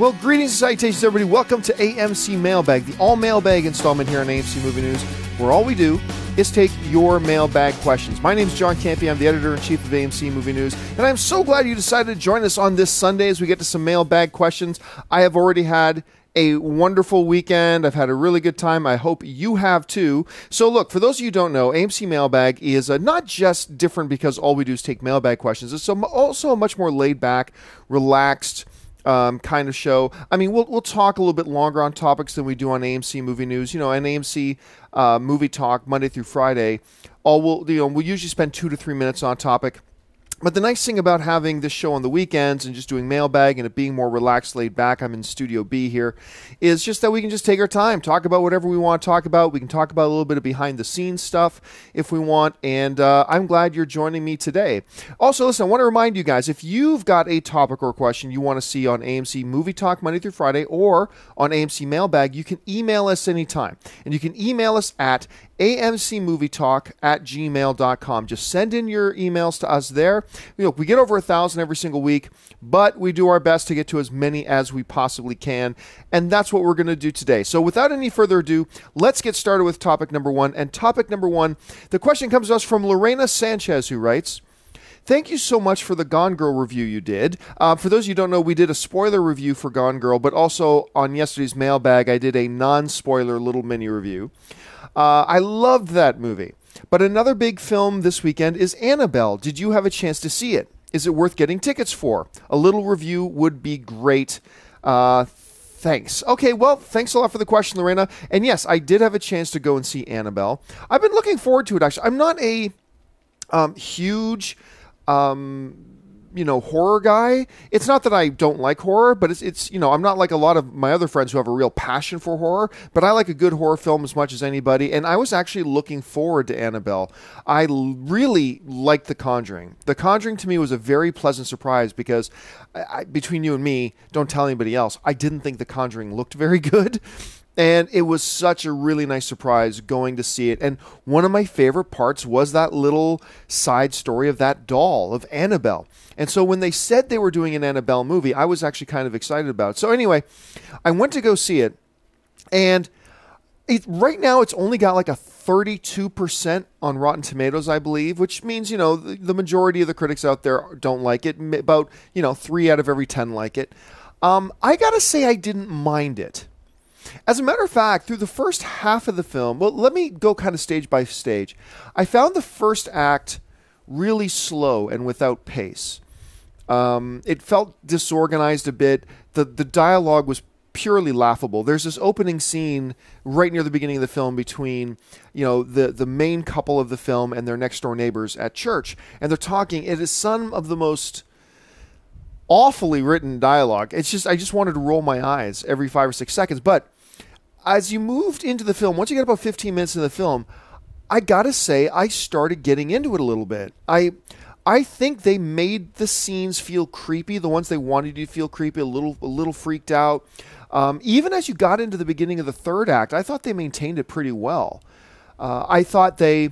Well, greetings and salutations, everybody. Welcome to AMC Mailbag, the all-mailbag installment here on AMC Movie News, where all we do is take your mailbag questions. My name is John Campy. I'm the editor-in-chief of AMC Movie News, and I'm so glad you decided to join us on this Sunday as we get to some mailbag questions. I have already had a wonderful weekend. I've had a really good time. I hope you have too. So look, for those of you who don't know, AMC Mailbag is not just different because all we do is take mailbag questions. It's also a much more laid-back, relaxed kind of show. I mean, we'll talk a little bit longer on topics than we do on AMC Movie News. You know, and AMC Movie Talk Monday through Friday. We'll usually spend 2 to 3 minutes on a topic. But the nice thing about having this show on the weekends and just doing mailbag and it being more relaxed, laid back, I'm in Studio B here, is just that we can just take our time, talk about whatever we want to talk about. We can talk about a little bit of behind-the-scenes stuff if we want, and I'm glad you're joining me today. Also, listen, I want to remind you guys, if you've got a topic or question you want to see on AMC Movie Talk Monday through Friday or on AMC Mailbag, you can email us anytime. And you can email us at amcmovietalk@gmail.com. Just send in your emails to us there. You know, we get over 1,000 every single week, but we do our best to get to as many as we possibly can, and that's what we're going to do today. So without any further ado, let's get started with topic number one. And topic number one, the question comes to us from Lorena Sanchez, who writes, "Thank you so much for the Gone Girl review you did. For those of you who don't know, we did a spoiler review for Gone Girl, but also on yesterday's mailbag, I did a non-spoiler little mini review. I loved that movie. But another big film this weekend is Annabelle. Did you have a chance to see it? Is it worth getting tickets for? A little review would be great. Thanks." Okay, well, thanks a lot for the question, Lorena. And yes, I did have a chance to go and see Annabelle. I've been looking forward to it, actually. I'm not a huge horror guy. It's not that I don't like horror, but it's I'm not like a lot of my other friends who have a real passion for horror, but I like a good horror film as much as anybody, and I was actually looking forward to Annabelle. I really liked The Conjuring. The Conjuring to me was a very pleasant surprise because, between you and me, don't tell anybody else, I didn't think The Conjuring looked very good. And it was such a really nice surprise going to see it. And one of my favorite parts was that little side story of that doll, of Annabelle. And so when they said they were doing an Annabelle movie, I was actually kind of excited about it. So anyway, I went to go see it. And right now it's only got like a 32% on Rotten Tomatoes, I believe, which means, the majority of the critics out there don't like it. About, 3 out of every 10 like it. I got to say I didn't mind it. As a matter of fact, through the first half of the film, well, let me go kind of stage by stage. I found the first act really slow and without pace. It felt disorganized a bit. The dialogue was purely laughable. There's this opening scene right near the beginning of the film between, the main couple of the film and their next door neighbors at church. And they're talking. It is some of the most awfully written dialogue. I just wanted to roll my eyes every 5 or 6 seconds. But as you moved into the film, once you get about 15 minutes in the film, I gotta say I started getting into it a little bit. I think they made the scenes feel creepy, the ones they wanted you to feel creepy, a little freaked out. Even as you got into the beginning of the third act, I thought they maintained it pretty well. I thought they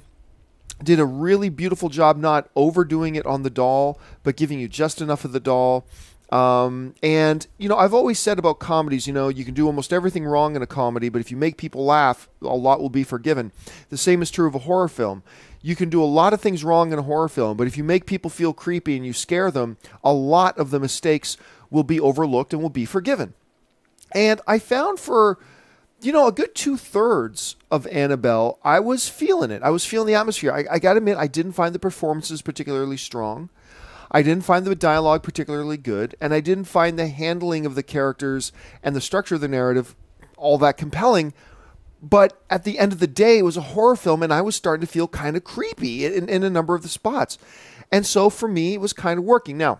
did a really beautiful job not overdoing it on the doll, but giving you just enough of the doll. And I've always said about comedies, you can do almost everything wrong in a comedy, but if you make people laugh, a lot will be forgiven. The same is true of a horror film. You can do a lot of things wrong in a horror film, but if you make people feel creepy and you scare them, a lot of the mistakes will be overlooked and will be forgiven. And I found for a good 2/3 of Annabelle, I was feeling it. I was feeling the atmosphere. I got to admit, I didn't find the performances particularly strong. I didn't find the dialogue particularly good. And I didn't find the handling of the characters and the structure of the narrative all that compelling. But at the end of the day, it was a horror film, and I was starting to feel kind of creepy in a number of the spots. And so for me, it was kind of working. Now,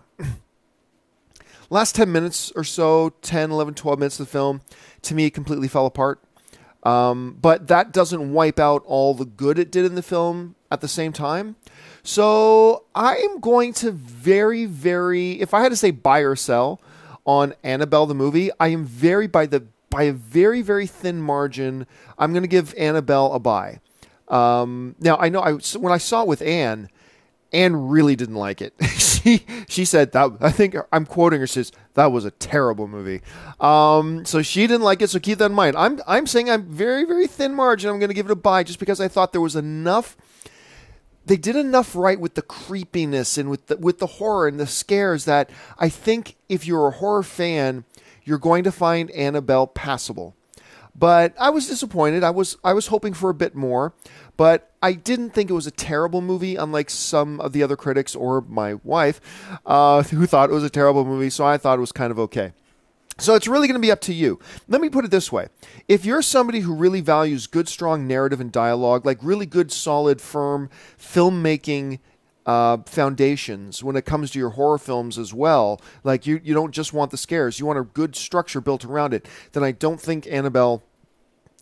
last 10 minutes or so, 10, 11, 12 minutes of the film, to me, it completely fell apart. But that doesn't wipe out all the good it did in the film at the same time. So I'm going to if I had to say buy or sell on Annabelle the movie, I am by a very, very thin margin, I'm going to give Annabelle a buy. Now, I know when I saw it with Anne really didn't like it. she said that, I think I'm quoting her, says that was a terrible movie. So she didn't like it. So keep that in mind. I'm saying I'm very, very thin margin. I'm going to give it a buy just because I thought there was enough. They did enough right with the creepiness and with the horror and the scares that I think if you're a horror fan, you're going to find Annabelle passable. But I was disappointed. I was hoping for a bit more, but I didn't think it was a terrible movie, unlike some of the other critics or my wife, who thought it was a terrible movie. So I thought it was kind of okay. So it's really going to be up to you. Let me put it this way. If you're somebody who really values good, strong narrative and dialogue, like really good, solid, firm filmmaking foundations when it comes to your horror films as well, like you don't just want the scares, you want a good structure built around it, then I don't think Annabelle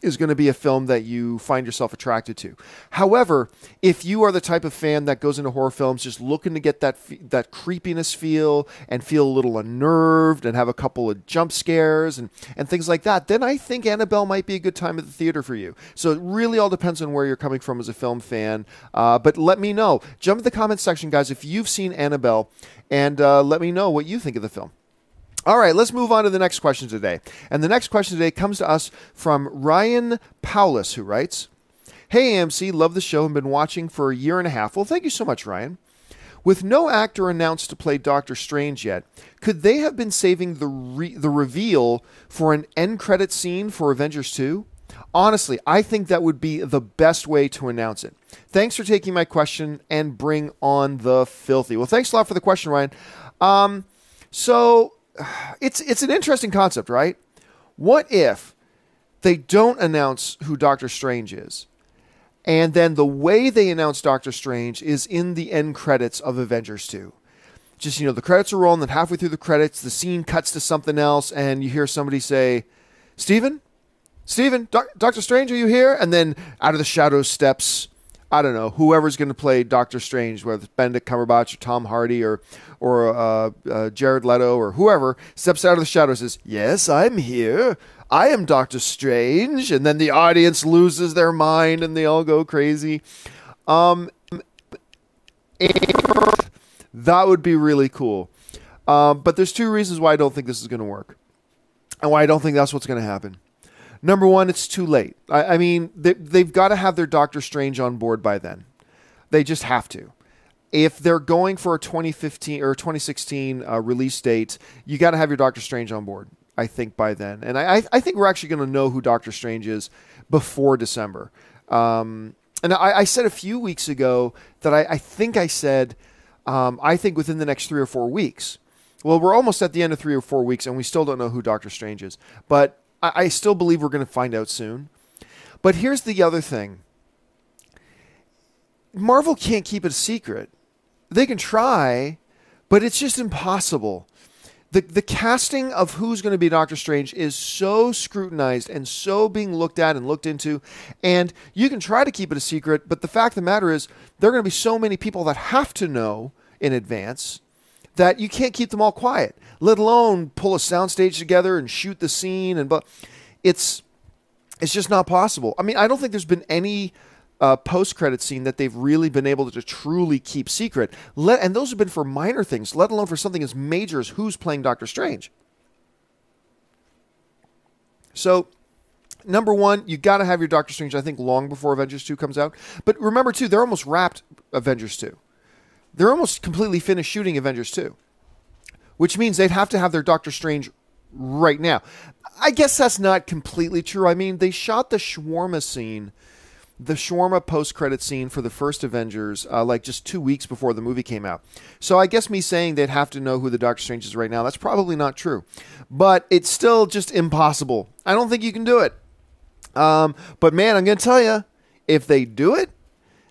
is going to be a film that you find yourself attracted to. However, if you are the type of fan that goes into horror films just looking to get that creepiness feel and feel a little unnerved and have a couple of jump scares and things like that, then I think Annabelle might be a good time at the theater for you. So it really all depends on where you're coming from as a film fan. But let me know. Jump in the comments section, guys, if you've seen Annabelle, and let me know what you think of the film. All right, let's move on to the next question today. And the next question today comes to us from Ryan Powless, who writes, "Hey AMC, love the show and been watching for a year and a half." Well, thank you so much, Ryan. "With no actor announced to play Doctor Strange yet, could they have been saving the reveal for an end credit scene for Avengers 2? Honestly, I think that would be the best way to announce it. Thanks for taking my question and bring on the filthy." Well, thanks a lot for the question, Ryan. So it's an interesting concept, right? What if they don't announce who Doctor Strange is, and then the way they announce Doctor Strange is in the end credits of Avengers 2? Just, the credits are rolling, and halfway through the credits, the scene cuts to something else, and you hear somebody say, Steven, Doctor Strange, are you here? And then out of the shadows steps, I don't know, whoever's going to play Doctor Strange, whether it's Benedict Cumberbatch or Tom Hardy or Jared Leto or whoever, steps out of the shadows and says, "Yes, I'm here. I am Doctor Strange." And then the audience loses their mind and they all go crazy. That would be really cool. But there's two reasons why I don't think this is going to work and why I don't think that's what's going to happen. Number one, it's too late. I mean, they've got to have their Doctor Strange on board by then. They just have to. If they're going for a 2015 or 2016 release date, you got to have your Doctor Strange on board, I think, by then. And I think we're actually going to know who Doctor Strange is before December. And I said a few weeks ago that I think within the next 3 or 4 weeks. Well, we're almost at the end of 3 or 4 weeks, and we still don't know who Doctor Strange is. But I still believe we're going to find out soon. But here's the other thing. Marvel can't keep it a secret. They can try, but it's just impossible. The casting of who's going to be Doctor Strange is so scrutinized and so being looked at and looked into. And you can try to keep it a secret, but the fact of the matter is there are going to be so many people that have to know in advance that you can't keep them all quiet, let alone pull a soundstage together and shoot the scene. But it's just not possible. I mean, I don't think there's been any post-credit scene that they've really been able to truly keep secret. And those have been for minor things, let alone for something as major as who's playing Doctor Strange. So, number one, you got to have your Doctor Strange, I think, long before Avengers 2 comes out. But remember, too, they're almost wrapped Avengers 2. They're almost completely finished shooting Avengers 2, which means they'd have to have their Doctor Strange right now. I guess that's not completely true. I mean, they shot the shawarma scene, the shawarma post-credit scene for the first Avengers, like just 2 weeks before the movie came out. So I guess me saying they'd have to know who the Doctor Strange is right now, that's probably not true. But it's still just impossible. I don't think you can do it. But man, I'm going to tell you, if they do it,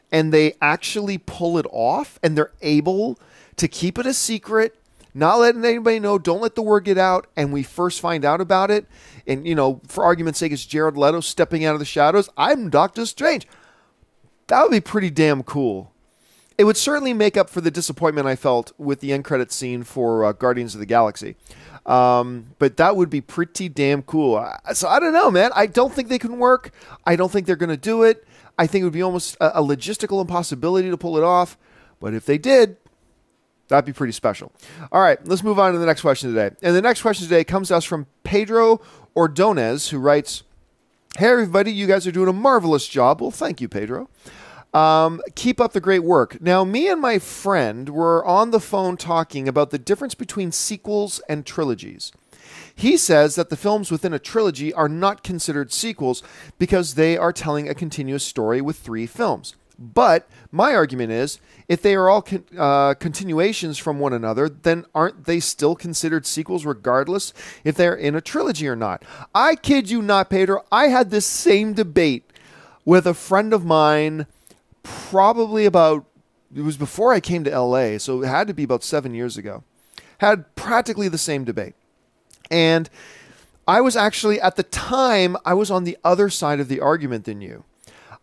and they actually pull it off, and they're able to keep it a secret, not letting anybody know, don't let the word get out, and we first find out about it, and, for argument's sake, it's Jared Leto stepping out of the shadows, I'm Doctor Strange. That would be pretty damn cool. It would certainly make up for the disappointment I felt with the end credit scene for Guardians of the Galaxy. But that would be pretty damn cool. So I don't know, man. I don't think they can work. I don't think they're going to do it. I think it would be almost a logistical impossibility to pull it off. But if they did, That'd be pretty special. All right, let's move on to the next question today. And the next question today comes to us from Pedro Ordonez, who writes, "Hey, everybody, you guys are doing a marvelous job." Well, thank you, Pedro. Keep up the great work. Now, me and my friend were on the phone talking about the difference between sequels and trilogies. He says that the films within a trilogy are not considered sequels because they are telling a continuous story with 3 films. But my argument is, if they are all continuations from one another, then aren't they still considered sequels regardless if they're in a trilogy or not? I kid you not, Pedro. I had this same debate with a friend of mine probably it was before I came to LA, so it had to be about 7 years ago. Had practically the same debate. And I was actually, at the time, I was on the other side of the argument than you.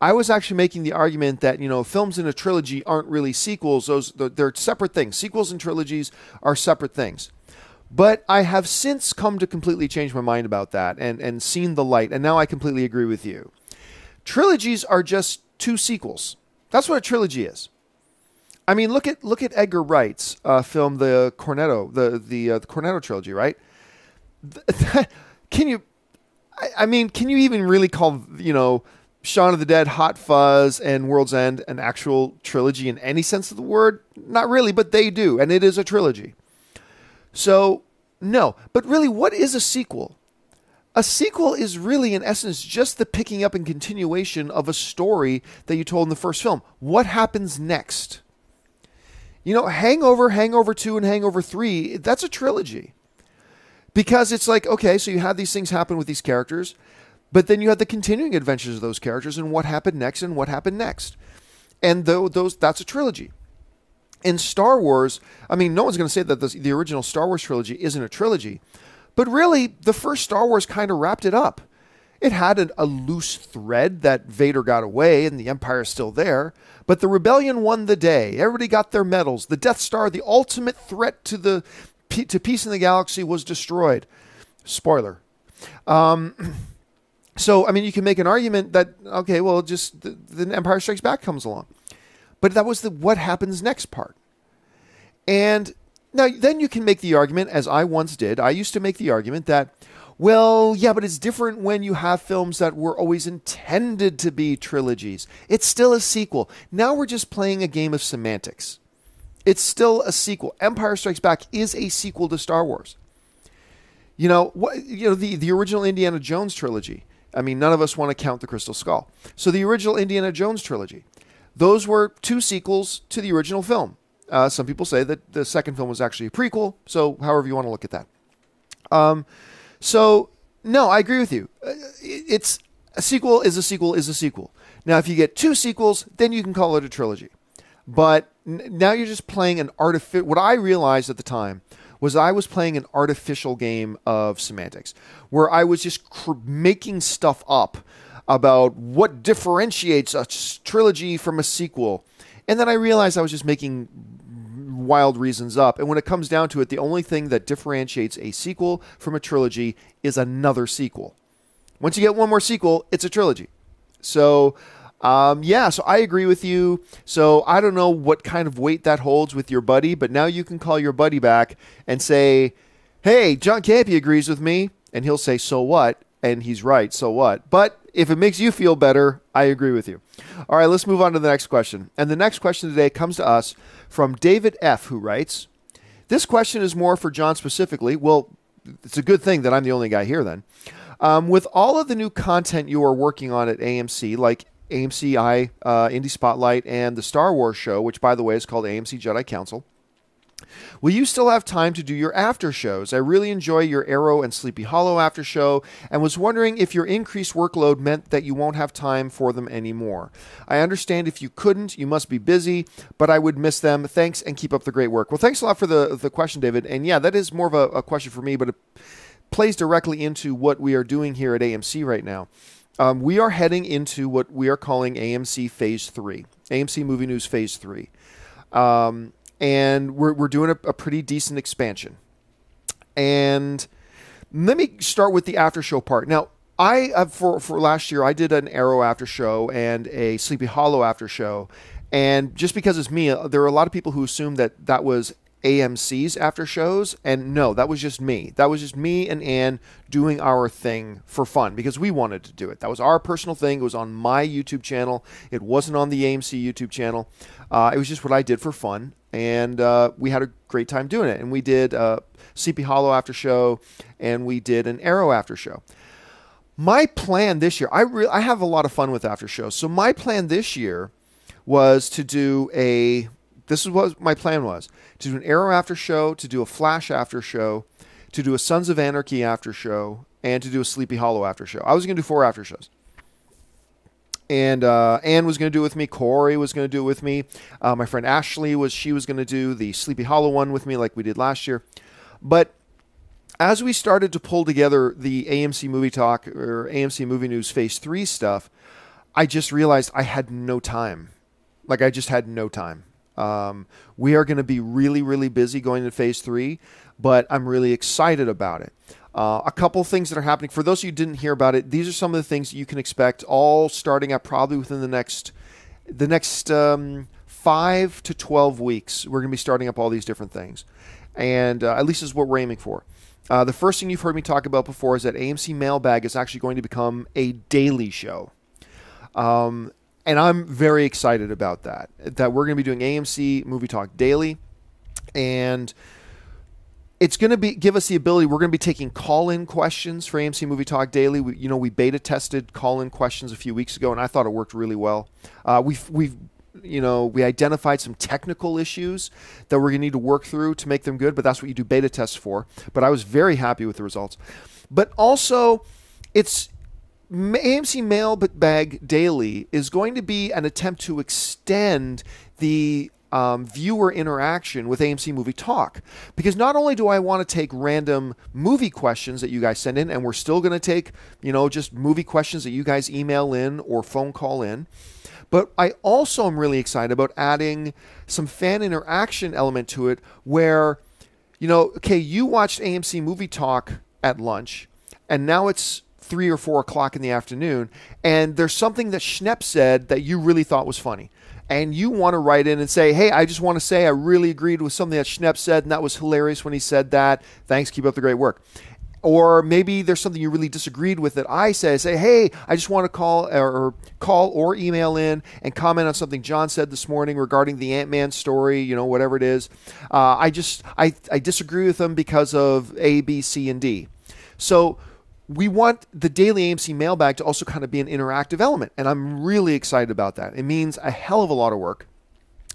I was actually making the argument that, films in a trilogy aren't really sequels. They're separate things. Sequels and trilogies are separate things. But I have since come to completely change my mind about that and seen the light. And now I completely agree with you. Trilogies are just 2 sequels. That's what a trilogy is. I mean, look at Edgar Wright's film, the Cornetto, the Cornetto trilogy, right? Can you even really call, Shaun of the Dead, Hot Fuzz, and World's End an actual trilogy in any sense of the word? Not really, but they do, and it is a trilogy. So, no. But really, what is a sequel? A sequel is really, in essence, just the picking up and continuation of a story that you told in the first film. What happens next? Hangover, Hangover 2, and Hangover 3, that's a trilogy. Because it's like, okay, so you have these things happen with these characters, but then you have the continuing adventures of those characters and what happened next and what happened next. And that's a trilogy. In Star Wars, I mean, no one's going to say that the original Star Wars trilogy isn't a trilogy. But really, the first Star Wars kind of wrapped it up. It had a loose thread that Vader got away and the Empire is still there. But the rebellion won the day. Everybody got their medals. The Death Star, the ultimate threat to peace in the galaxy, was destroyed. Spoiler. So, I mean, you can make an argument that, okay, well, just the Empire Strikes Back comes along. But that was the what happens next part. And now, then you can make the argument, as I once did. I used to make the argument that, well, yeah, but it's different when you have films that were always intended to be trilogies. It's still a sequel. Now we're just playing a game of semantics. It's still a sequel. Empire Strikes Back is a sequel to Star Wars. The original Indiana Jones trilogy. I mean, none of us want to count the Crystal Skull. So the original Indiana Jones trilogy, those were 2 sequels to the original film. Some people say that the second film was actually a prequel. So however you want to look at that. So no, I agree with you. It's a sequel is a sequel is a sequel. Now, if you get 2 sequels, then you can call it a trilogy. But now you're just playing an artificial. What I realized at the time was I was playing an artificial game of semantics, where I was just making stuff up about what differentiates a trilogy from a sequel. And then I realized I was just making wild reasons up. And when it comes down to it, the only thing that differentiates a sequel from a trilogy is another sequel. Once you get one more sequel, it's a trilogy. So, so I agree with you. So I don't know what kind of weight that holds with your buddy, but now you can call your buddy back and say, hey, John Campy agrees with me. And he'll say, so what? And he's right, so what? But if it makes you feel better, I agree with you. All right, let's move on to the next question. And the next question today comes to us from David F., who writes, this question is more for John specifically. Well, it's a good thing that I'm the only guy here then. With all of the new content you are working on at AMC, like AMC Indie Spotlight and the Star Wars show, which, by the way, is called AMC Jedi Council, will you still have time to do your after shows? I really enjoy your Arrow and Sleepy Hollow after show and was wondering if your increased workload meant that you won't have time for them anymore. I understand if you couldn't, you must be busy, but I would miss them. Thanks and keep up the great work. Well, thanks a lot for the question, David. And yeah, that is more of a question for me, but it plays directly into what we are doing here at AMC right now. We are heading into what we are calling AMC Phase 3, AMC Movie News Phase 3. And we're doing a pretty decent expansion. And let me start with the after show part. Now, for last year, I did an Arrow after show and a Sleepy Hollow after show. And just because it's me, there are a lot of people who assume that was AMC's after shows, and no, that was just me. That was just me and Ann doing our thing for fun because we wanted to do it. That was our personal thing. It was on my YouTube channel. It wasn't on the AMC YouTube channel. It was just what I did for fun, and we had a great time doing it. And we did Sleepy Hollow after show, and we did an Arrow after show. My plan this year, I have a lot of fun with after shows. So my plan this year was to do this is what my plan was, to do an Arrow after show, to do a Flash after show, to do a Sons of Anarchy after show, and to do a Sleepy Hollow after show. I was going to do 4 after shows. And Ann was going to do it with me. Corey was going to do it with me. My friend Ashley was going to do the Sleepy Hollow one with me like we did last year. But as we started to pull together the AMC Movie Talk or AMC Movie News Phase 3 stuff, I just realized I had no time. Like, I just had no time. We are going to be really, really busy going into Phase 3, but I'm really excited about it. A couple things that are happening. For those of you who didn't hear about it, these are some of the things you can expect, all starting up probably within the next 5 to 12 weeks. We're going to be starting up all these different things. And at least is what we're aiming for. The first thing you've heard me talk about before is that AMC Mailbag is actually going to become a daily show. And I'm very excited about that we're going to be doing AMC Movie Talk daily. And it's going to give us the ability, we're going to be taking call-in questions for AMC Movie Talk daily. We beta tested call-in questions a few weeks ago, and I thought it worked really well. We identified some technical issues that we're going to need to work through to make them good, but that's what you do beta tests for. But I was very happy with the results. But also, it's AMC Mailbag Daily is going to be an attempt to extend the viewer interaction with AMC Movie Talk. Because not only do I want to take random movie questions that you guys send in, and we're still going to take, just movie questions that you guys email in or phone call in, but I also am really excited about adding some fan interaction element to it where, you watched AMC Movie Talk at lunch, and now it's 3 or 4 o'clock in the afternoon, and there's something that Schnepp said that you really thought was funny. And you want to write in and say, hey, I just want to say I really agreed with something that Schnepp said, and that was hilarious when he said that. Thanks, keep up the great work. Or maybe there's something you really disagreed with that I say, hey, I just want to call or email in and comment on something John said this morning regarding the Ant-Man story, whatever it is. I disagree with him because of A, B, C, and D. So we want the daily AMC mailbag to also kind of be an interactive element, and I'm really excited about that. It means a hell of a lot of work,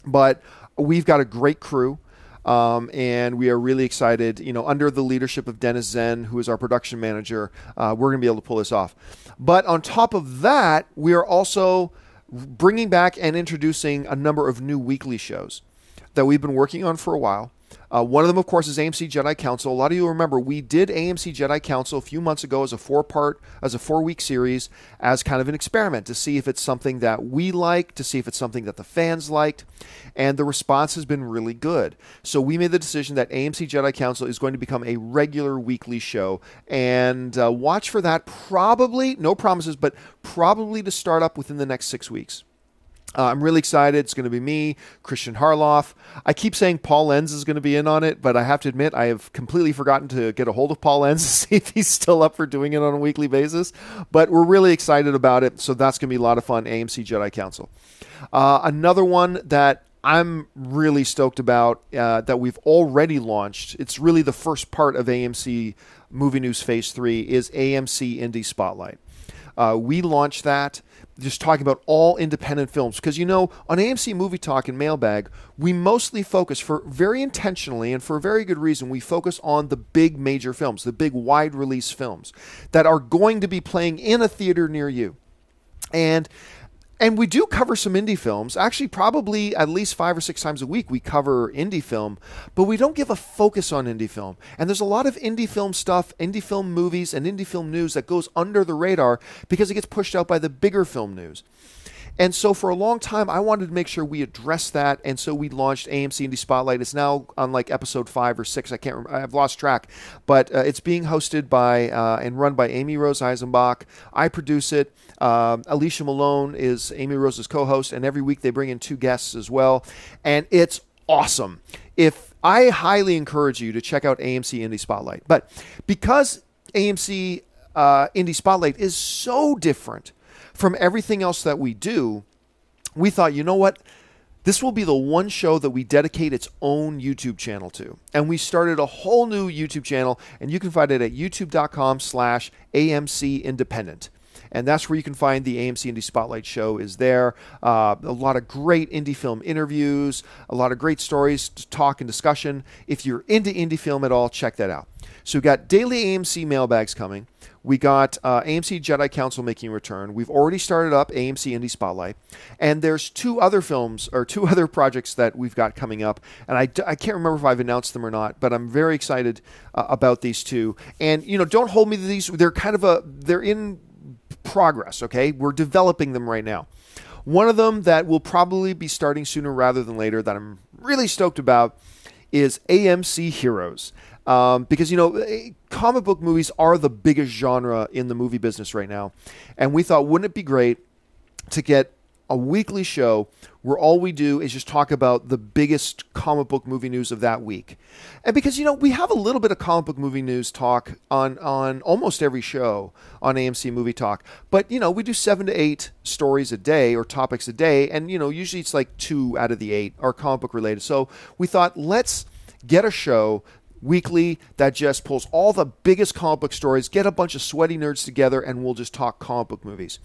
but we've got a great crew, and we are really excited. Under the leadership of Dennis Zen, who is our production manager, we're going to be able to pull this off. But on top of that, we are also bringing back and introducing a number of new weekly shows that we've been working on for a while. One of them, of course, is AMC Jedi Council. A lot of you remember we did AMC Jedi Council a few months ago as a 4-week series as kind of an experiment to see if it's something that we liked, to see if it's something that the fans liked, and the response has been really good. So we made the decision that AMC Jedi Council is going to become a regular weekly show, and watch for that probably, no promises, but probably to start up within the next 6 weeks. I'm really excited. It's going to be me, Christian Harloff. I keep saying Paul Lenz is going to be in on it, but I have to admit I have completely forgotten to get a hold of Paul Lenz to see if he's still up for doing it on a weekly basis. But we're really excited about it, so that's going to be a lot of fun, AMC Jedi Council. Another one that I'm really stoked about that we've already launched, it's really the first part of AMC Movie News Phase 3, is AMC Indie Spotlight. We launched that just talking about all independent films. Because, on AMC Movie Talk and Mailbag, we mostly focus, for very intentionally and for a very good reason, we focus on the big major films, the big wide release films that are going to be playing in a theater near you. And we do cover some indie films. Actually, probably at least 5 or 6 times a week we cover indie film, but we don't give a focus on indie film. And there's a lot of indie film stuff, indie film movies, and indie film news that goes under the radar because it gets pushed out by the bigger film news. And so for a long time, I wanted to make sure we addressed that, and so we launched AMC Indie Spotlight. It's now on like episode 5 or 6. I can't remember. I've lost track. But it's being hosted by and run by Amy Rose Eisenbach. I produce it. Alicia Malone is Amy Rose's co-host, and every week they bring in 2 guests as well. And it's awesome. If I highly encourage you to check out AMC Indie Spotlight. But because AMC Indie Spotlight is so different from everything else that we do, we thought, you know what? This will be the one show that we dedicate its own YouTube channel to. And we started a whole new YouTube channel, and you can find it at youtube.com/AMC Independent. And that's where you can find the AMC Indie Spotlight show is there. A lot of great indie film interviews, a lot of great stories to talk and discussion. If you're into indie film at all, check that out. So we've got daily AMC mailbags coming. We got AMC Jedi Council making a return. We've already started up AMC Indie Spotlight. And there's two other projects that we've got coming up. And I can't remember if I've announced them or not, but I'm very excited about these two. And, don't hold me to these. They're in progress, okay? We're developing them right now. One of them that will probably be starting sooner rather than later that I'm really stoked about is AMC Heroes. Because, comic book movies are the biggest genre in the movie business right now. And we thought, wouldn't it be great to get a weekly show where all we do is just talk about the biggest comic book movie news of that week. And because, we have a little bit of comic book movie news talk on almost every show on AMC Movie Talk. But, we do 7 to 8 stories a day or topics a day. And, usually it's like 2 out of the 8 are comic book related. So we thought, let's get a show weekly that just pulls all the biggest comic book stories, get a bunch of sweaty nerds together, and we'll just talk comic book movies.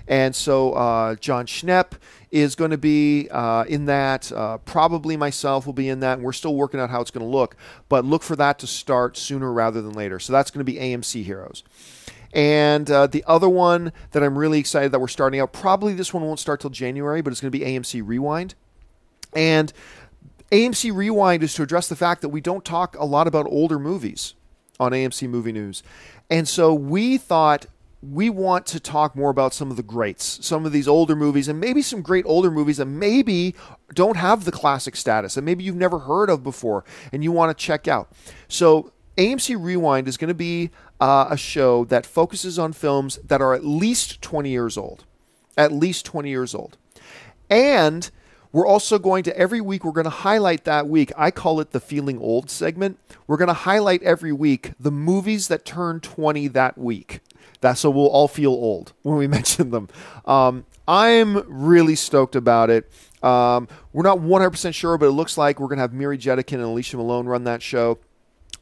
And so John Schnepp is going to be in that. Probably myself will be in that, and we're still working out how it's going to look. But look for that to start sooner rather than later. So that's going to be AMC Heroes. And the other one that I'm really excited that we're starting out, probably this one won't start till January, but it's going to be AMC Rewind. And AMC Rewind is to address the fact that we don't talk a lot about older movies on AMC Movie News. And so we thought we want to talk more about some of the greats, some of these older movies, and maybe some great older movies that maybe don't have the classic status and maybe you've never heard of before and you want to check out. So AMC Rewind is going to be a show that focuses on films that are at least 20 years old. At least 20 years old. And we're also going to, every week, we're going to highlight that week. I call it the Feeling Old segment. We're going to highlight every week the movies that turn 20 that week. That's so we'll all feel old when we mention them. I'm really stoked about it. We're not 100% sure, but it looks like we're going to have Miri Jedikin and Alicia Malone run that show.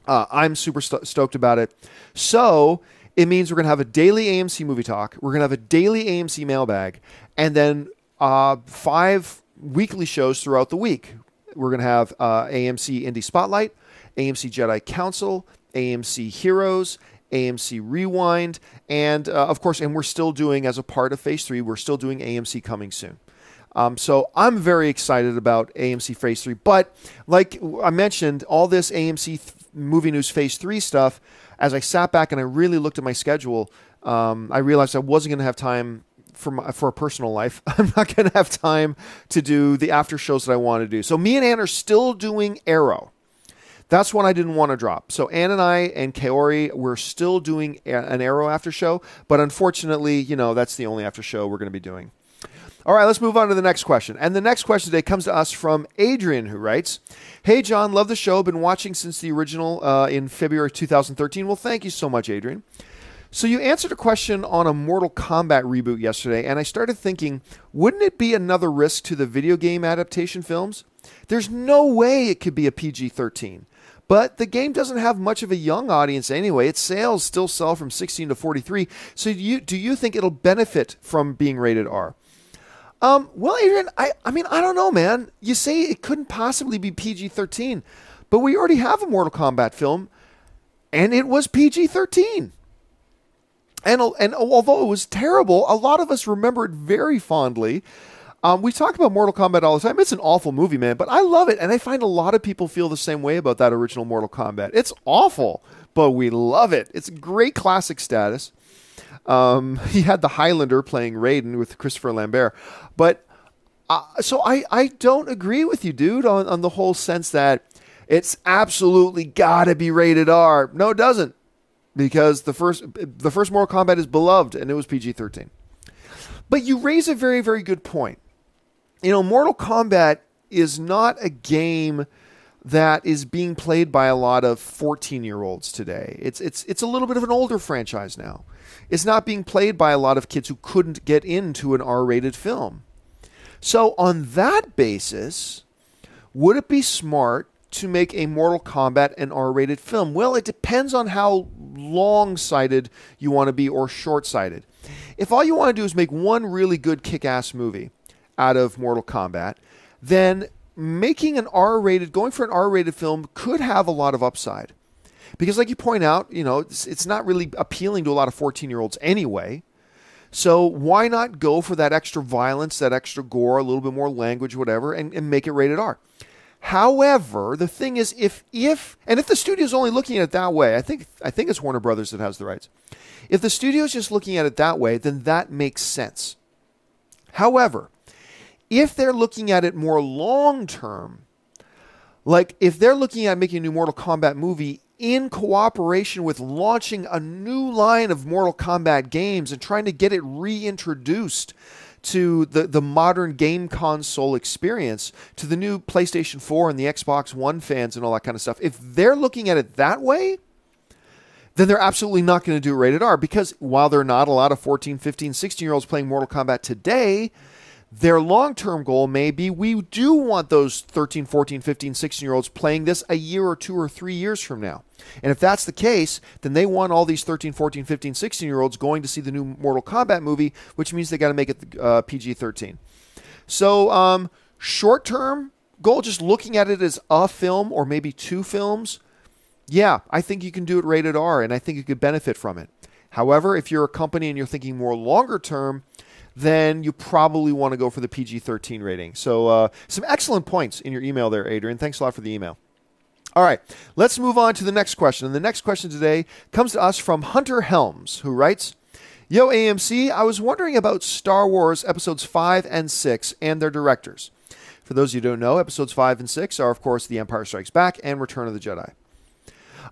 I'm super stoked about it. So it means we're going to have a daily AMC movie talk. We're going to have a daily AMC mailbag. And then 5 weekly shows throughout the week. We're going to have AMC Indie Spotlight, AMC Jedi Council, AMC Heroes, AMC Rewind, and of course, and we're still doing, as a part of Phase 3, we're still doing AMC Coming Soon. So I'm very excited about AMC Phase 3. But like I mentioned, all this AMC Movie News Phase 3 stuff, as I sat back and I really looked at my schedule, I realized I wasn't going to have time for a personal life. I'm not going to have time to do the after shows that I want to do. So me and Ann are still doing Arrow. That's one I didn't want to drop. So Ann and I and Kaori, we're still doing an Arrow after show, but unfortunately, that's the only after show we're going to be doing. All right, let's move on to the next question. And the next question today comes to us from Adrian, who writes, "Hey, John, love the show. Been watching since the original in February 2013. Well, thank you so much, Adrian. So you answered a question on a Mortal Kombat reboot yesterday, and I started thinking, wouldn't it be another risk to the video game adaptation films? There's no way it could be a PG-13. But the game doesn't have much of a young audience anyway. Its sales still sell from 16 to 43. So do you think it'll benefit from being rated R?" Well, Adrian, I don't know, man. You say it couldn't possibly be PG-13, but we already have a Mortal Kombat film, and it was PG-13. And although it was terrible, a lot of us remember it very fondly. We talk about Mortal Kombat all the time. It's an awful movie, man, but I love it. And I find a lot of people feel the same way about that original Mortal Kombat. It's awful, but we love it. It's great classic status. He had the Highlander playing Raiden with Christopher Lambert. But so I don't agree with you, dude, on the whole sense that it's absolutely got to be rated R. No, it doesn't. Because the first Mortal Kombat is beloved, and it was PG-13. But you raise a very, very good point. Mortal Kombat is not a game that is being played by a lot of 14-year-olds today. It's a little bit of an older franchise now. It's not being played by a lot of kids who couldn't get into an R-rated film. So on that basis, would it be smart to make a Mortal Kombat an R-rated film? Well, it depends on how long-sighted you want to be or short-sighted. If all you want to do is make one really good kick-ass movie out of Mortal Kombat, then making an R-rated, going for an R-rated film could have a lot of upside. Because like you point out, it's not really appealing to a lot of 14-year-olds anyway. So why not go for that extra violence, that extra gore, a little bit more language, whatever, and make it rated R? However, the thing is, if the studio's only looking at it that way, I think it's Warner Brothers that has the rights. If the studio's just looking at it that way, then that makes sense. However, if they're looking at it more long-term, like if they're looking at making a new Mortal Kombat movie in cooperation with launching a new line of Mortal Kombat games and trying to get it reintroduced to the modern game console experience, to the new PlayStation 4 and the Xbox One fans and all that kind of stuff, if they're looking at it that way, then they're absolutely not going to do rated R, because while there are not a lot of 14, 15, 16-year-olds playing Mortal Kombat today, their long-term goal may be, we do want those 13, 14, 15, 16-year-olds playing this a year or 2 or 3 years from now. And if that's the case, then they want all these 13, 14, 15, 16-year-olds going to see the new Mortal Kombat movie, which means they got to make it PG-13. So short-term goal, just looking at it as a film or maybe 2 films, yeah, I think you can do it rated R, and I think you could benefit from it. However, if you're a company and you're thinking more longer-term, then you probably want to go for the PG-13 rating. So some excellent points in your email there, Adrian. Thanks a lot for the email. All right, let's move on to the next question. And the next question today comes to us from Hunter Helms, who writes, Yo, AMC, I was wondering about Star Wars Episodes 5 and 6 and their directors. For those of you who don't know, Episodes 5 and 6 are, of course, The Empire Strikes Back and Return of the Jedi.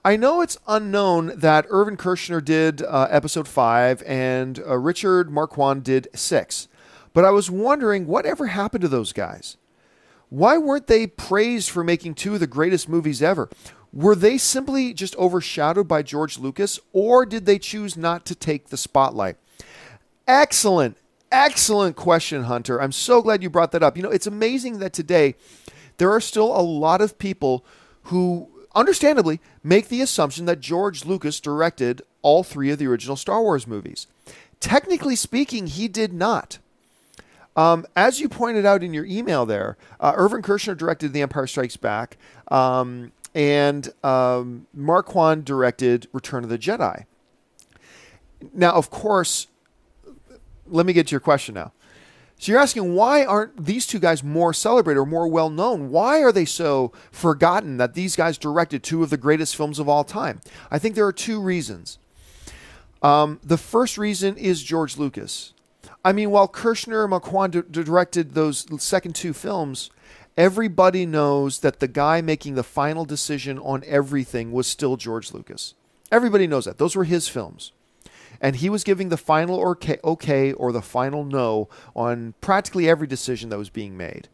I know it's unknown that Irvin Kershner did Episode 5 and Richard Marquand did 6. But I was wondering, whatever happened to those guys? Why weren't they praised for making 2 of the greatest movies ever? Were they simply just overshadowed by George Lucas, or did they choose not to take the spotlight? Excellent question, Hunter. I'm so glad you brought that up. It's amazing that today there are still a lot of people who understandably make the assumption that George Lucas directed all 3 of the original Star Wars movies. Technically speaking, he did not. As you pointed out in your email there, Irvin Kershner directed The Empire Strikes Back, and Marquand directed Return of the Jedi. Now, of course, let me get to your question now. So you're asking, why aren't these 2 guys more celebrated or more well-known? Why are they so forgotten that these guys directed 2 of the greatest films of all time? I think there are 2 reasons. The first reason is George Lucas. I mean, while Kershner and Marquand directed those second 2 films, everybody knows that the guy making the final decision on everything was still George Lucas. Everybody knows that. Those were his films. And he was giving the final okay or the final no on practically every decision that was being made.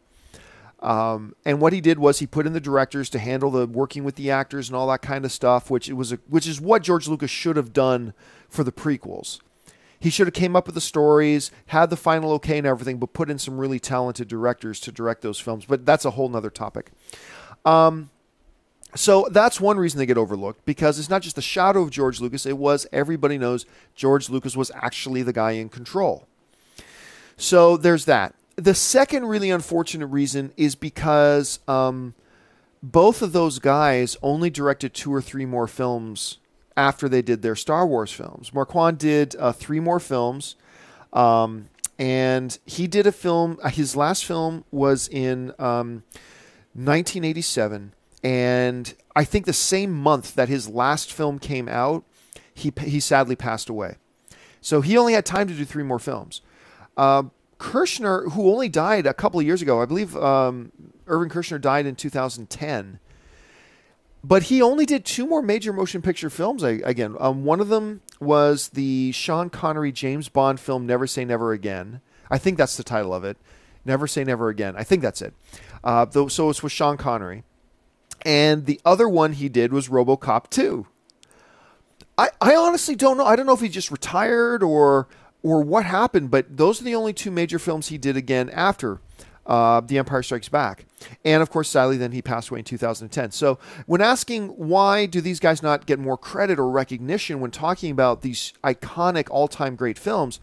And what he did was he put in the directors to handle the working with the actors and all that kind of stuff, which is what George Lucas should have done for the prequels. He should have came up with the stories, had the final okay and everything, but put in some really talented directors to direct those films. But that's a whole nother topic. So that's one reason they get overlooked, because it's not just the shadow of George Lucas. It was, everybody knows George Lucas was actually the guy in control. So there's that. The second really unfortunate reason is because both of those guys only directed 2 or 3 more films after they did their Star Wars films. Marquand did 3 more films, and he did a film. His last film was in 1987. And I think the same month that his last film came out, he sadly passed away. So he only had time to do 3 more films. Kershner, who only died a couple of years ago, I believe Irvin Kershner died in 2010, but he only did 2 more major motion picture films. Again, one of them was the Sean Connery James Bond film Never Say Never Again. I think that's the title of it. Never Say Never Again. I think that's it. So it's with Sean Connery. And the other one he did was RoboCop 2. I honestly don't know. I don't know if he just retired or what happened, but those are the only two major films he did again after The Empire Strikes Back. And, of course, sadly, then he passed away in 2010. So when asking why do these guys not get more credit or recognition when talking about these iconic all-time great films,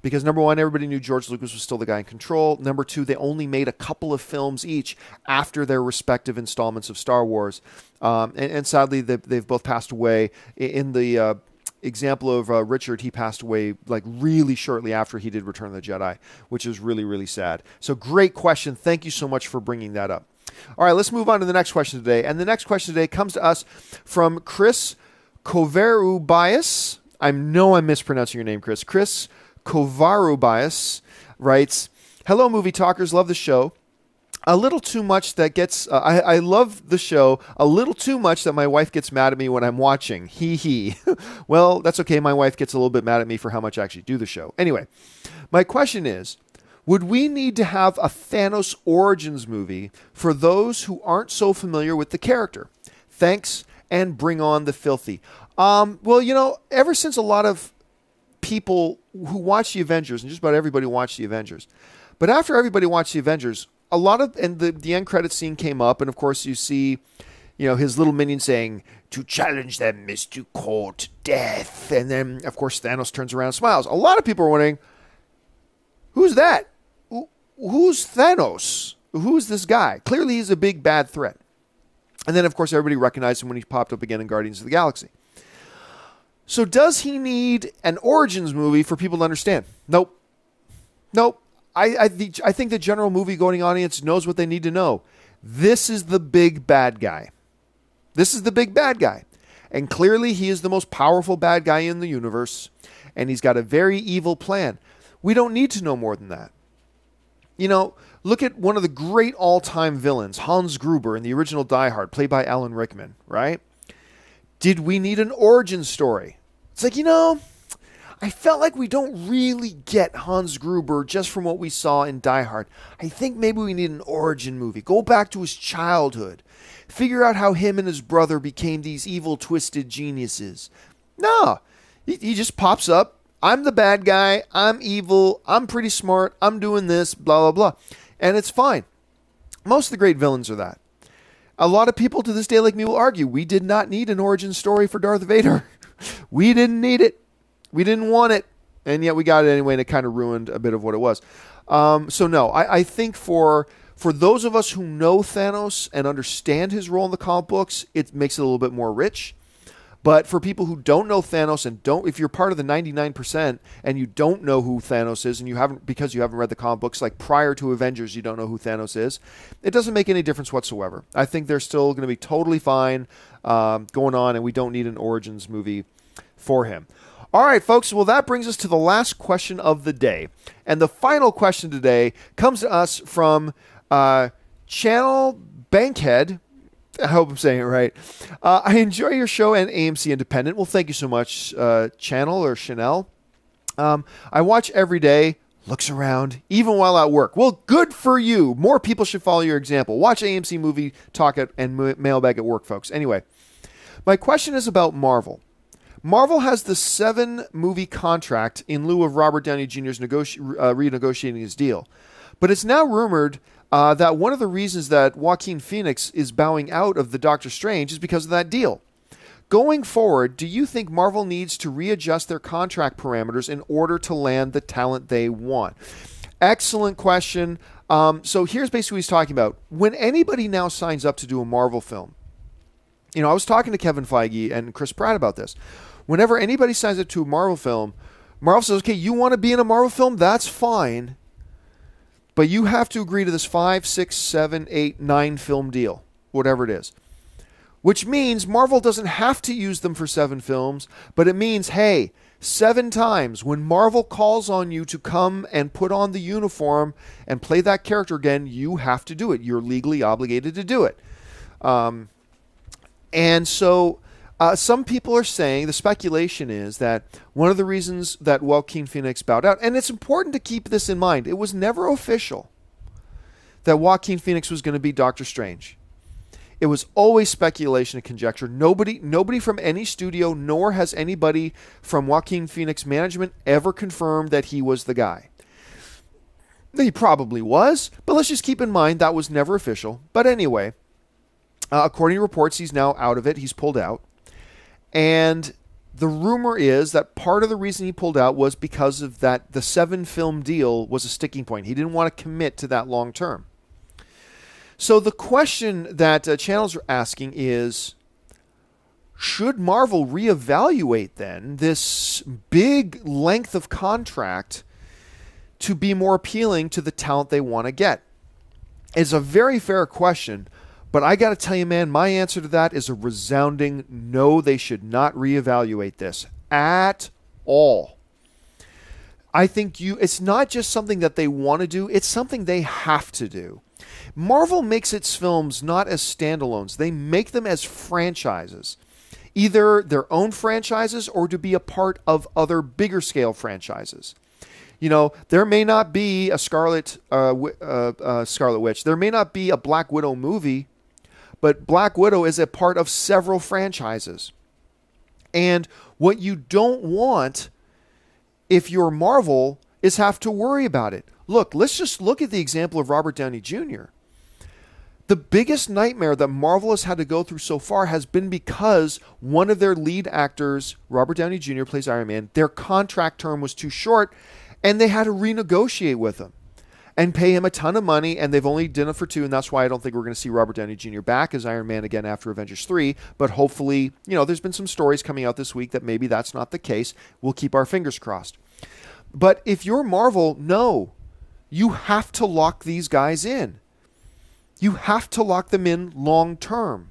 because, number one, everybody knew George Lucas was still the guy in control. Number two, they only made a couple of films each after their respective installments of Star Wars. And sadly, they've both passed away. In the example of Richard, he passed away like really shortly after he did Return of the Jedi, which is really, really sad. So great question. Thank you so much for bringing that up. All right, let's move on to the next question today. And the next question today comes to us from Chris Kovarubias. I know I'm mispronouncing your name, Chris. Chris Kovarubias writes, "Hello, movie talkers. Love the show. A little too much that gets... I love the show. A little too much that my wife gets mad at me when I'm watching. Hee hee." Well, that's okay. My wife gets a little bit mad at me for how much I actually do the show. Anyway, my question is, would we need to have a Thanos Origins movie for those who aren't so familiar with the character? Thanks, and bring on the filthy. Well, you know, ever since a lot of people who watch the Avengers, and just about everybody watched the Avengers, but after everybody watched the Avengers, a lot of, and the end credits scene came up, and of course you see, you know, his little minion saying, "To challenge them is to court death," and then of course Thanos turns around and smiles. A lot of people are wondering, who's that? Who's Thanos? Who's this guy? Clearly he's a big bad threat. And then of course everybody recognized him when he popped up again in Guardians of the Galaxy. So does he need an Origins movie for people to understand? Nope. I think the general movie-going audience knows what they need to know. This is the big bad guy. This is the big bad guy. And clearly he is the most powerful bad guy in the universe. And he's got a very evil plan. We don't need to know more than that. You know, look at one of the great all-time villains, Hans Gruber in the original Die Hard, played by Alan Rickman, right? Did we need an origin story? It's like, you know, I felt like we don't really get Hans Gruber just from what we saw in Die Hard. I think maybe we need an origin movie. Go back to his childhood. Figure out how him and his brother became these evil, twisted geniuses. No, he just pops up. I'm the bad guy. I'm evil. I'm pretty smart. I'm doing this, blah, blah, blah. And it's fine. Most of the great villains are that. A lot of people to this day like me will argue we did not need an origin story for Darth Vader. We didn't need it. We didn't want it. And yet we got it anyway, and it kind of ruined a bit of what it was. So no, I think for those of us who know Thanos and understand his role in the comic books, it makes it a little bit more rich. But for people who don't know Thanos and if you're part of the 99% and you don't know who Thanos is, and you haven't, because you haven't read the comic books, like prior to Avengers, you don't know who Thanos is, it doesn't make any difference whatsoever. I think they're still going to be totally fine going on, and we don't need an Origins movie for him. All right, folks. Well, that brings us to the last question of the day. And the final question today comes to us from Channel Bankhead. I hope I'm saying it right. I enjoy your show and AMC Independent. Well, thank you so much, Channel or Chanel. I watch every day, looks around, even while at work. Well, good for you. More people should follow your example. Watch AMC Movie Talk and Mailbag at work, folks. Anyway, my question is about Marvel. Marvel has the 7-movie contract in lieu of Robert Downey Jr.'s renegotiating his deal. But it's now rumored that one of the reasons that Joaquin Phoenix is bowing out of the Doctor Strange is because of that deal. Going forward, do you think Marvel needs to readjust their contract parameters in order to land the talent they want? Excellent question. So here's basically what he's talking about. When anybody now signs up to do a Marvel film, you know, I was talking to Kevin Feige and Chris Pratt about this. Whenever anybody signs up to a Marvel film, Marvel says, okay, you want to be in a Marvel film? That's fine. But you have to agree to this 5, 6, 7, 8, 9 film deal, whatever it is. Which means Marvel doesn't have to use them for 7 films, but it means, hey, 7 times when Marvel calls on you to come and put on the uniform and play that character again, you have to do it. You're legally obligated to do it. And so some people are saying, the speculation is that one of the reasons that Joaquin Phoenix bowed out, and it's important to keep this in mind, it was never official that Joaquin Phoenix was going to be Doctor Strange. It was always speculation and conjecture. Nobody from any studio, nor has anybody from Joaquin Phoenix management ever confirmed that he was the guy. He probably was, but let's just keep in mind that was never official. But anyway, according to reports, he's now out of it. He's pulled out. And the rumor is that part of the reason he pulled out was because of that the 7-film deal was a sticking point. He didn't want to commit to that long term. So the question that channels are asking is, should Marvel reevaluate then this big length of contract to be more appealing to the talent they want to get? It's a very fair question, but I got to tell you, man, my answer to that is a resounding no. They should not reevaluate this at all. I think it's not just something that they want to do, it's something they have to do. Marvel makes its films not as standalones. They make them as franchises, either their own franchises or to be a part of other bigger scale franchises. You know, there may not be a Scarlet Witch. There may not be a Black Widow movie, but Black Widow is a part of several franchises. And what you don't want, if you're Marvel, is have to worry about it. Look, let's just look at the example of Robert Downey Jr. The biggest nightmare that Marvel has had to go through so far has been because one of their lead actors, Robert Downey Jr., plays Iron Man, their contract term was too short, and they had to renegotiate with him and pay him a ton of money, and they've only done it for 2, and that's why I don't think we're going to see Robert Downey Jr. back as Iron Man again after Avengers 3, but hopefully, there's been some stories coming out this week that maybe that's not the case. We'll keep our fingers crossed. But if you're Marvel, no. You have to lock these guys in. You have to lock them in long term.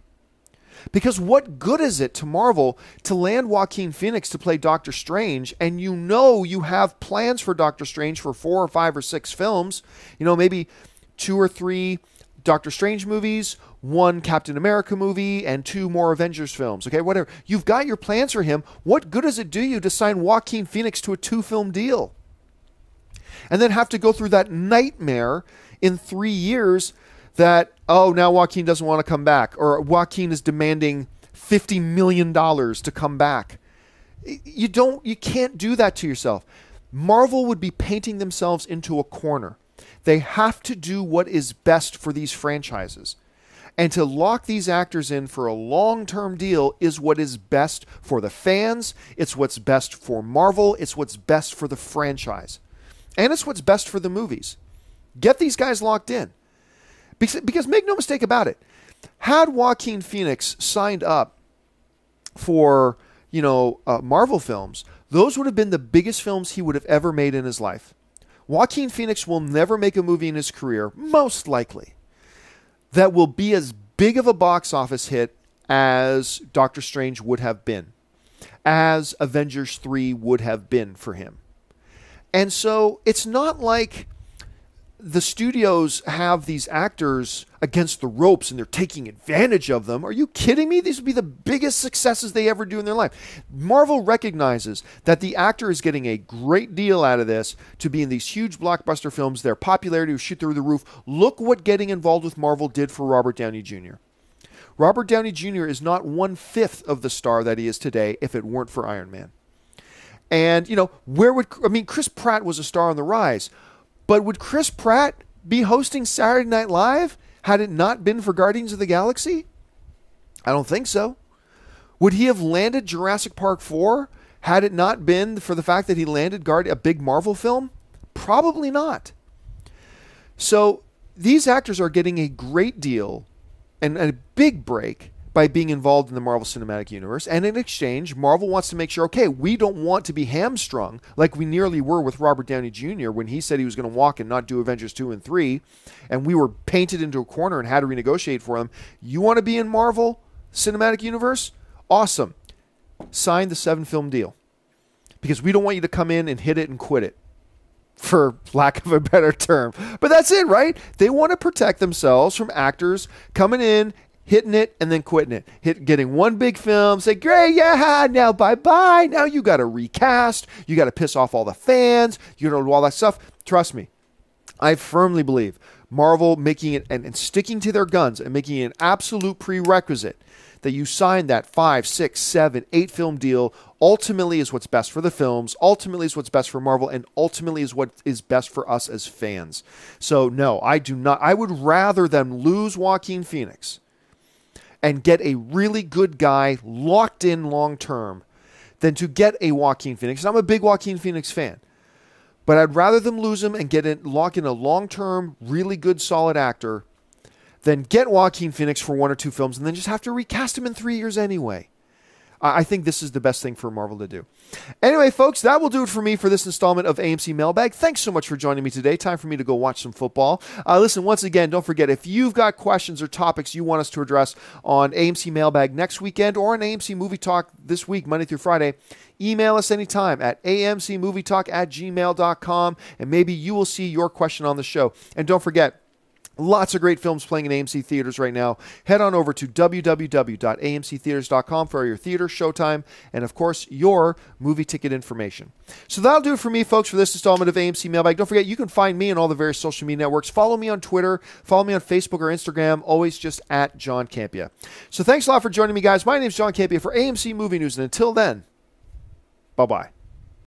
Because what good is it to Marvel to land Joaquin Phoenix to play Doctor Strange, and you have plans for Doctor Strange for 4 or 5 or 6 films, maybe 2 or 3 Doctor Strange movies, 1 Captain America movie, and 2 more Avengers films, okay, whatever. You've got your plans for him. What good does it do you to sign Joaquin Phoenix to a 2-film deal? And then have to go through that nightmare in 3 years that, now Joaquin doesn't want to come back, or Joaquin is demanding $50 million to come back. You can't do that to yourself. Marvel would be painting themselves into a corner. They have to do what is best for these franchises. And to lock these actors in for a long-term deal is what is best for the fans. It's what's best for Marvel. It's what's best for the franchise. And it's what's best for the movies. Get these guys locked in. Because make no mistake about it, had Joaquin Phoenix signed up for, Marvel films, those would have been the biggest films he would have ever made in his life. Joaquin Phoenix will never make a movie in his career, most likely, that will be as big of a box office hit as Doctor Strange would have been, as Avengers 3 would have been for him. And so it's not like the studios have these actors against the ropes and they're taking advantage of them. Are you kidding me? These would be the biggest successes they ever do in their life. Marvel recognizes that the actor is getting a great deal out of this to be in these huge blockbuster films. Their popularity will shoot through the roof. Look what getting involved with Marvel did for Robert Downey Jr. Robert Downey Jr. is not 1/5 of the star that he is today if it weren't for Iron Man. And, Chris Pratt was a star on the rise. But would Chris Pratt be hosting Saturday Night Live had it not been for Guardians of the Galaxy? I don't think so. Would he have landed Jurassic Park 4 had it not been for the fact that he landed a big Marvel film? Probably not. So these actors are getting a great deal and a big break by being involved in the Marvel Cinematic Universe. And in exchange, Marvel wants to make sure, okay, we don't want to be hamstrung like we nearly were with Robert Downey Jr. when he said he was going to walk and not do Avengers 2 and 3, and we were painted into a corner and had to renegotiate for them. You want to be in Marvel Cinematic Universe? Awesome. Sign the 7-film deal. Because we don't want you to come in and hit it and quit it, for lack of a better term. But that's it, right? They want to protect themselves from actors coming in, hitting it, and then quitting it. Getting one big film, say, great, yeah, now bye-bye. Now you got to recast. You got to piss off all the fans. You know, all that stuff. Trust me, I firmly believe Marvel making it and sticking to their guns and making it an absolute prerequisite that you sign that 5, 6, 7, 8 film deal ultimately is what's best for the films, ultimately is what's best for Marvel, and ultimately is what is best for us as fans. So no, I do not. I would rather them lose Joaquin Phoenix and get a really good guy locked in long term than to get a Joaquin Phoenix. And I'm a big Joaquin Phoenix fan. But I'd rather them lose him and lock in a long-term, really good, solid actor than get Joaquin Phoenix for 1 or 2 films and then just have to recast him in 3 years anyway. I think this is the best thing for Marvel to do. Anyway, folks, that will do it for me for this installment of AMC Mailbag. Thanks so much for joining me today. Time for me to go watch some football. Listen, once again, don't forget, if you've got questions or topics you want us to address on AMC Mailbag next weekend or on AMC Movie Talk this week, Monday through Friday, email us anytime at amcmovietalk@gmail.com, and maybe you will see your question on the show. And don't forget, lots of great films playing in AMC theaters right now. Head on over to www.amctheaters.com for your theater showtime and, of course, your movie ticket information. So that'll do it for me, folks, for this installment of AMC Mailbag. Don't forget, you can find me on all the various social media networks. Follow me on Twitter. Follow me on Facebook or Instagram, always just at John Campea. So thanks a lot for joining me, guys. My name's John Campea for AMC Movie News, and until then, bye-bye.